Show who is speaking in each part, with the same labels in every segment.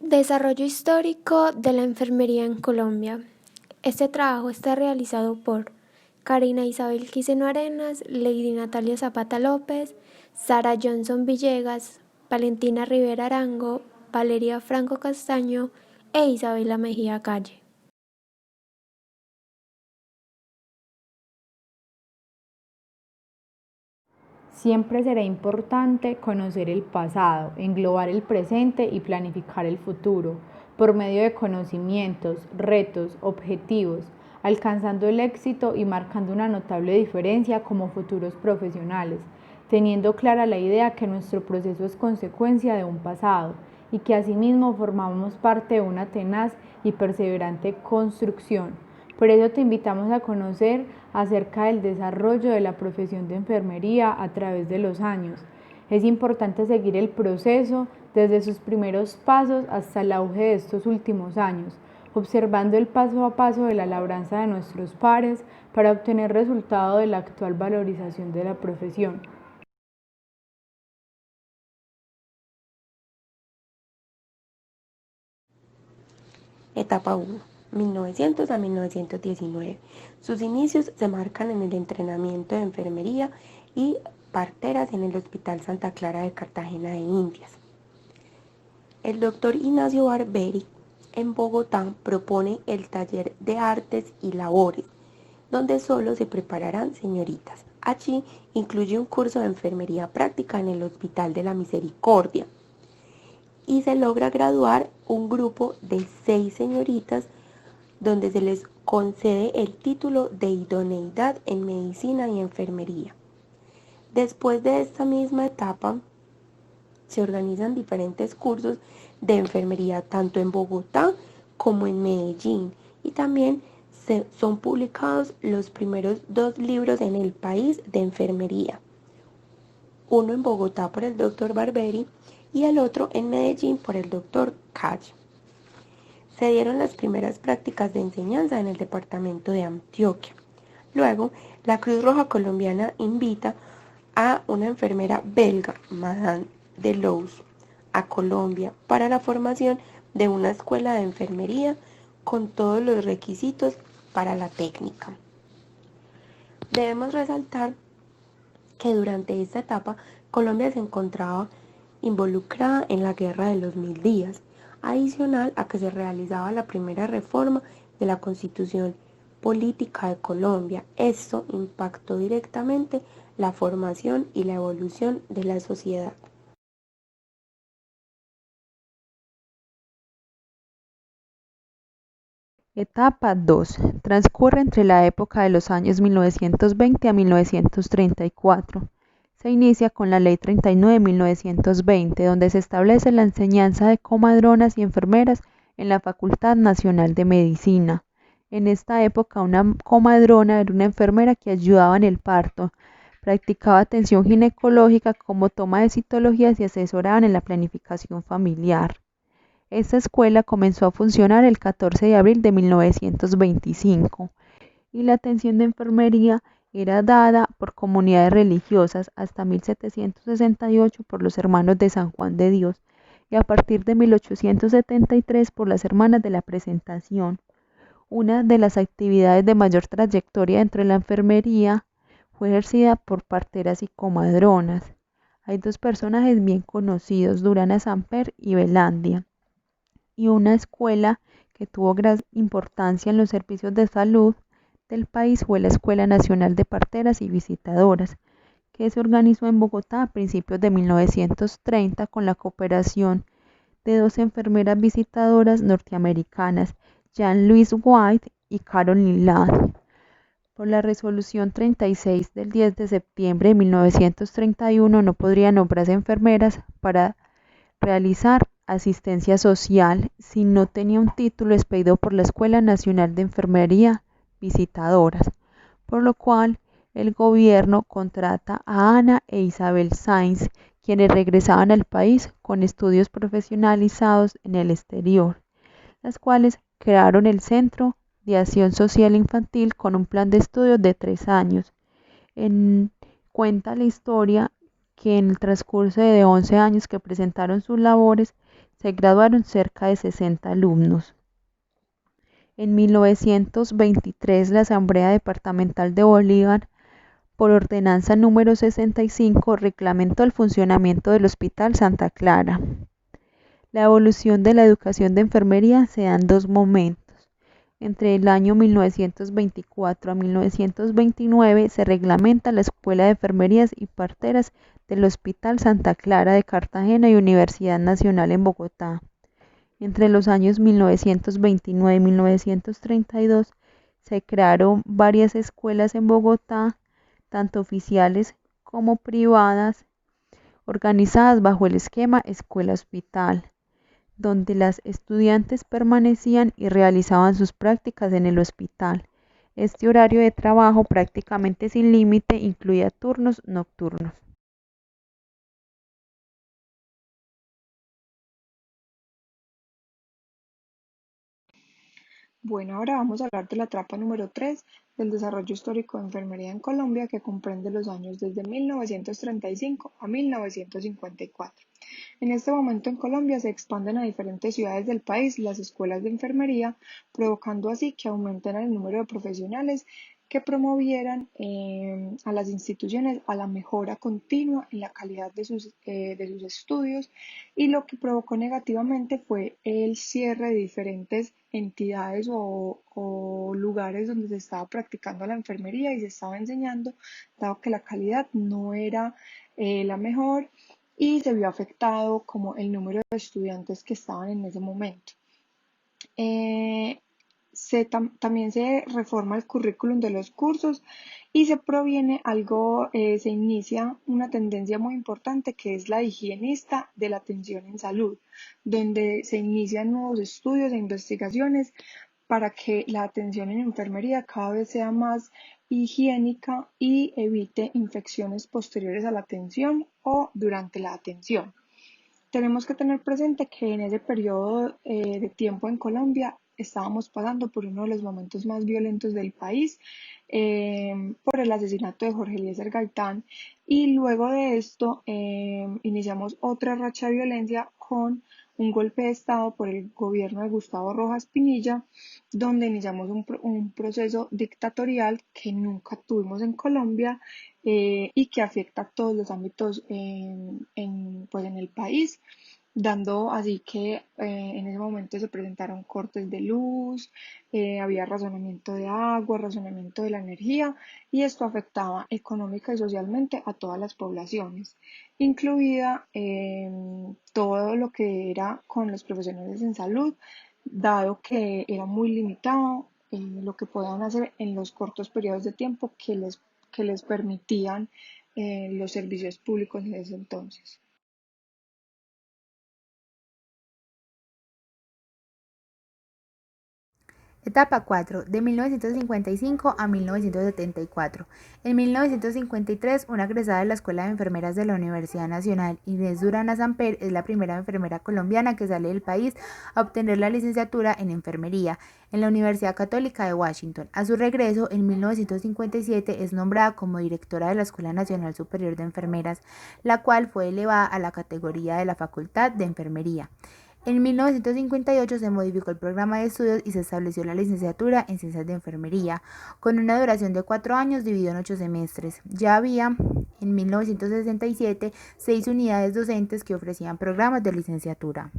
Speaker 1: Desarrollo histórico de la enfermería en Colombia. Este trabajo está realizado por Karina Isabel Quiseno Arenas, Lady Natalia Zapata López, Sara Johnson Villegas, Valentina Rivera Arango, Valeria Franco Castaño e Isabela Mejía Calle.
Speaker 2: Siempre será importante conocer el pasado, englobar el presente y planificar el futuro, por medio de conocimientos, retos, objetivos, alcanzando el éxito y marcando una notable diferencia como futuros profesionales, teniendo clara la idea que nuestro proceso es consecuencia de un pasado y que asimismo formamos parte de una tenaz y perseverante construcción. Por eso te invitamos a conocer acerca del desarrollo de la profesión de enfermería a través de los años. Es importante seguir el proceso desde sus primeros pasos hasta el auge de estos últimos años, observando el paso a paso de la labranza de nuestros pares para obtener resultado de la actual valorización de la profesión.
Speaker 3: Etapa 1. 1900 a 1919. Sus inicios se marcan en el entrenamiento de enfermería y parteras en el Hospital Santa Clara de Cartagena de Indias. El doctor Ignacio Barberi en Bogotá propone el taller de artes y labores, donde solo se prepararán señoritas. Allí incluye un curso de enfermería práctica en el Hospital de la Misericordia y se logra graduar un grupo de 6 señoritas donde se les concede el título de idoneidad en medicina y enfermería. Después de esta misma etapa, se organizan diferentes cursos de enfermería tanto en Bogotá como en Medellín y también son publicados los primeros 2 libros en el país de enfermería. Uno en Bogotá por el doctor Barberi y el otro en Medellín por el doctor Calle. Se dieron las primeras prácticas de enseñanza en el departamento de Antioquia. Luego, la Cruz Roja Colombiana invita a una enfermera belga, Madame Delouse, a Colombia para la formación de una escuela de enfermería con todos los requisitos para la técnica. Debemos resaltar que durante esta etapa Colombia se encontraba involucrada en la Guerra de los 1000 días, adicional a que se realizaba la primera reforma de la Constitución Política de Colombia. Esto impactó directamente la formación y la evolución de la sociedad.
Speaker 2: Etapa 2. Transcurre entre la época de los años 1920 a 1934. Se inicia con la Ley 39 de 1920, donde se establece la enseñanza de comadronas y enfermeras en la Facultad Nacional de Medicina. En esta época, una comadrona era una enfermera que ayudaba en el parto, practicaba atención ginecológica como toma de citologías y asesoraban en la planificación familiar. Esta escuela comenzó a funcionar el 14 de abril de 1925 y la atención de enfermería era dada por comunidades religiosas hasta 1768 por los Hermanos de San Juan de Dios y a partir de 1873 por las Hermanas de la Presentación. Una de las actividades de mayor trayectoria dentro de la enfermería fue ejercida por parteras y comadronas. Hay 2 personajes bien conocidos, Durana Samper y Belandia, y una escuela que tuvo gran importancia en los servicios de salud del país fue la Escuela Nacional de Parteras y Visitadoras, que se organizó en Bogotá a principios de 1930 con la cooperación de 2 enfermeras visitadoras norteamericanas, Jean Louise White y Carolyn Ladd. Por la resolución 36 del 10 de septiembre de 1931 no podrían nombrarse enfermeras para realizar asistencia social si no tenía un título expedido por la Escuela Nacional de Enfermería Visitadoras, por lo cual el gobierno contrata a Ana e Isabel Sainz, quienes regresaban al país con estudios profesionalizados en el exterior, las cuales crearon el Centro de Acción Social Infantil con un plan de estudios de 3 años. Cuenta la historia que en el transcurso de 11 años que presentaron sus labores, Se graduaron cerca de 60 alumnos. En 1923, la Asamblea Departamental de Bolívar, por ordenanza número 65, reglamentó el funcionamiento del Hospital Santa Clara. La evolución de la educación de enfermería se da en dos momentos. Entre el año 1924 a 1929 se reglamenta la Escuela de Enfermerías y Parteras del Hospital Santa Clara de Cartagena y Universidad Nacional en Bogotá. Entre los años 1929 y 1932 se crearon varias escuelas en Bogotá, tanto oficiales como privadas, organizadas bajo el esquema escuela-hospital, donde las estudiantes permanecían y realizaban sus prácticas en el hospital. Este horario de trabajo, prácticamente sin límite, incluía turnos nocturnos.
Speaker 4: Bueno, ahora vamos a hablar de la etapa número 3 del desarrollo histórico de enfermería en Colombia, que comprende los años desde 1935 a 1954. En este momento en Colombia se expanden a diferentes ciudades del país las escuelas de enfermería, provocando así que aumenten el número de profesionales que promovieran a las instituciones a la mejora continua en la calidad de sus estudios, y lo que provocó negativamente fue el cierre de diferentes entidades o lugares donde se estaba practicando la enfermería y se estaba enseñando, dado que la calidad no era la mejor, y se vio afectado como el número de estudiantes que estaban en ese momento. También se reforma el currículum de los cursos y se inicia una tendencia muy importante, que es la higienista de la atención en salud, donde se inician nuevos estudios e investigaciones para que la atención en enfermería cada vez sea más higiénica y evite infecciones posteriores a la atención o durante la atención. Tenemos que tener presente que en ese periodo de tiempo en Colombia estábamos pasando por uno de los momentos más violentos del país, por el asesinato de Jorge Eliezer Gaitán, y luego de esto iniciamos otra racha de violencia con un golpe de Estado por el gobierno de Gustavo Rojas Pinilla, donde iniciamos un proceso dictatorial que nunca tuvimos en Colombia, y que afecta a todos los ámbitos pues en el país, dando así que en ese momento se presentaron cortes de luz, había razonamiento de agua, razonamiento de la energía, y esto afectaba económica y socialmente a todas las poblaciones, incluida todo lo que era con los profesionales en salud, dado que era muy limitado lo que podían hacer en los cortos periodos de tiempo que les permitían los servicios públicos en ese entonces.
Speaker 5: Etapa 4, de 1955 a 1974. En 1953, una egresada de la Escuela de Enfermeras de la Universidad Nacional, Inés Durana Samper, es la primera enfermera colombiana que sale del país a obtener la licenciatura en enfermería en la Universidad Católica de Washington. A su regreso, en 1957, es nombrada como directora de la Escuela Nacional Superior de Enfermeras, la cual fue elevada a la categoría de la Facultad de Enfermería. En 1958 se modificó el programa de estudios y se estableció la licenciatura en Ciencias de Enfermería, con una duración de 4 años dividido en 8 semestres. Ya había, en 1967, 6 unidades docentes que ofrecían programas de licenciatura.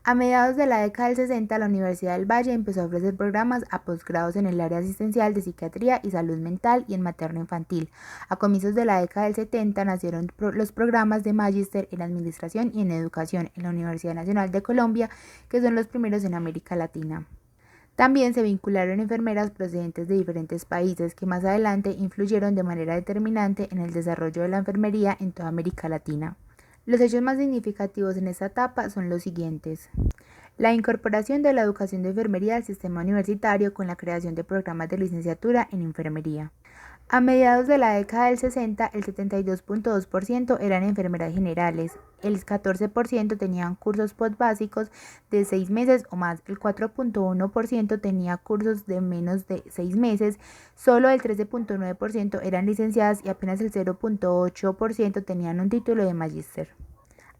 Speaker 5: A mediados de la década del 60, la Universidad del Valle empezó a ofrecer programas a posgrados en el área asistencial de psiquiatría y salud mental y en materno-infantil. A comienzos de la década del 70 nacieron los programas de magíster en administración y en educación en la Universidad Nacional de Colombia, que son los primeros en América Latina. También se vincularon enfermeras procedentes de diferentes países que más adelante influyeron de manera determinante en el desarrollo de la enfermería en toda América Latina. Los hechos más significativos en esta etapa son los siguientes. La incorporación de la educación de enfermería al sistema universitario con la creación de programas de licenciatura en enfermería. A mediados de la década del 60, el 72.2% eran enfermeras generales, el 14% tenían cursos postbásicos de 6 meses o más, el 4.1% tenía cursos de menos de 6 meses, solo el 13.9% eran licenciadas y apenas el 0.8% tenían un título de magíster.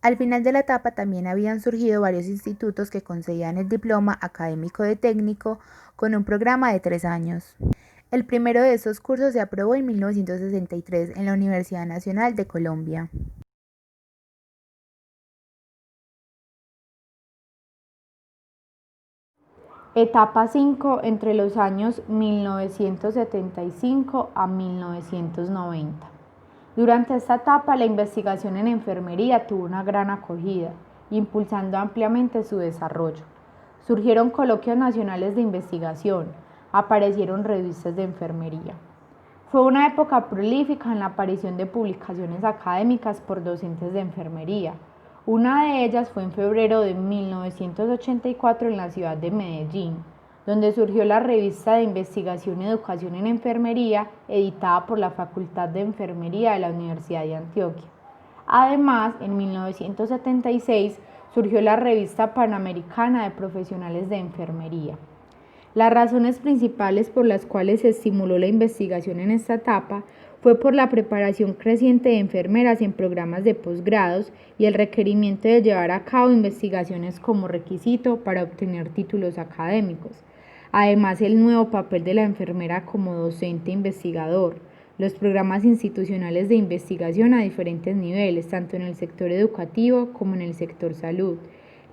Speaker 5: Al final de la etapa también habían surgido varios institutos que concedían el diploma académico de técnico con un programa de 3 años. El primero de estos cursos se aprobó en 1963 en la Universidad Nacional de Colombia.
Speaker 6: Etapa 5 entre los años 1975 a 1990. Durante esta etapa, la investigación en enfermería tuvo una gran acogida, impulsando ampliamente su desarrollo. Surgieron coloquios nacionales de investigación, aparecieron revistas de enfermería. Fue una época prolífica en la aparición de publicaciones académicas por docentes de enfermería. Una de ellas fue en febrero de 1984 en la ciudad de Medellín, donde surgió la revista de investigación y educación en enfermería, editada por la Facultad de Enfermería de la Universidad de Antioquia. Además, en 1976 surgió la revista Panamericana de Profesionales de Enfermería. Las razones principales por las cuales se estimuló la investigación en esta etapa fue por la preparación creciente de enfermeras en programas de posgrados y el requerimiento de llevar a cabo investigaciones como requisito para obtener títulos académicos. Además, el nuevo papel de la enfermera como docente investigador, los programas institucionales de investigación a diferentes niveles, tanto en el sector educativo como en el sector salud,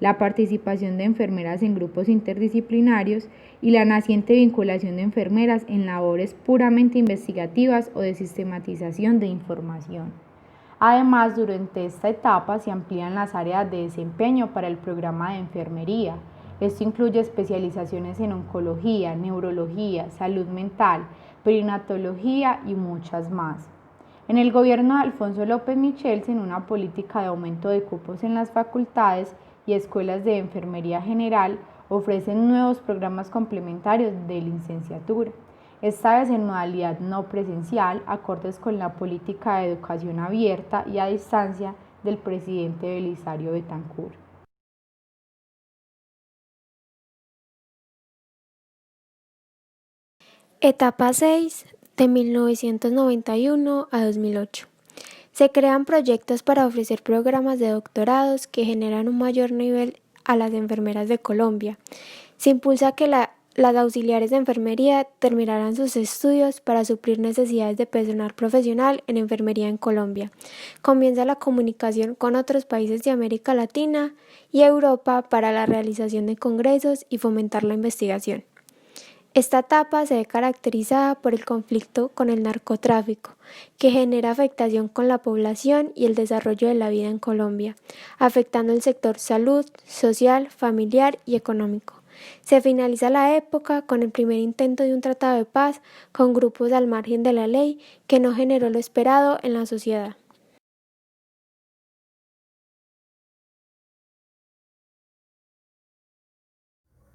Speaker 6: la participación de enfermeras en grupos interdisciplinarios y la naciente vinculación de enfermeras en labores puramente investigativas o de sistematización de información. Además, durante esta etapa se amplían las áreas de desempeño para el programa de enfermería. Esto incluye especializaciones en oncología, neurología, salud mental, perinatología y muchas más. En el gobierno de Alfonso López Michelsen, una política de aumento de cupos en las facultades y escuelas de enfermería general ofrecen nuevos programas complementarios de licenciatura, esta vez en modalidad no presencial, acordes con la política de educación abierta y a distancia del presidente Belisario Betancur.
Speaker 1: Etapa 6, de 1991 a 2008. Se crean proyectos para ofrecer programas de doctorados que generan un mayor nivel a las enfermeras de Colombia. Se impulsa que las auxiliares de enfermería terminaran sus estudios para suplir necesidades de personal profesional en enfermería en Colombia. Comienza la comunicación con otros países de América Latina y Europa para la realización de congresos y fomentar la investigación. Esta etapa se ve caracterizada por el conflicto con el narcotráfico, que genera afectación con la población y el desarrollo de la vida en Colombia, afectando el sector salud, social, familiar y económico. Se finaliza la época con el primer intento de un tratado de paz con grupos al margen de la ley que no generó lo esperado en la sociedad.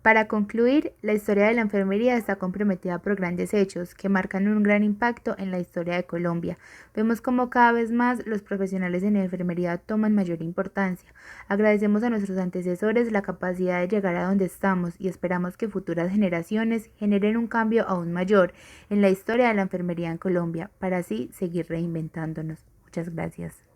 Speaker 5: Para concluir, la historia de la enfermería está comprometida por grandes hechos que marcan un gran impacto en la historia de Colombia. Vemos cómo cada vez más los profesionales en enfermería toman mayor importancia. Agradecemos a nuestros antecesores la capacidad de llegar a donde estamos y esperamos que futuras generaciones generen un cambio aún mayor en la historia de la enfermería en Colombia, para así seguir reinventándonos. Muchas gracias.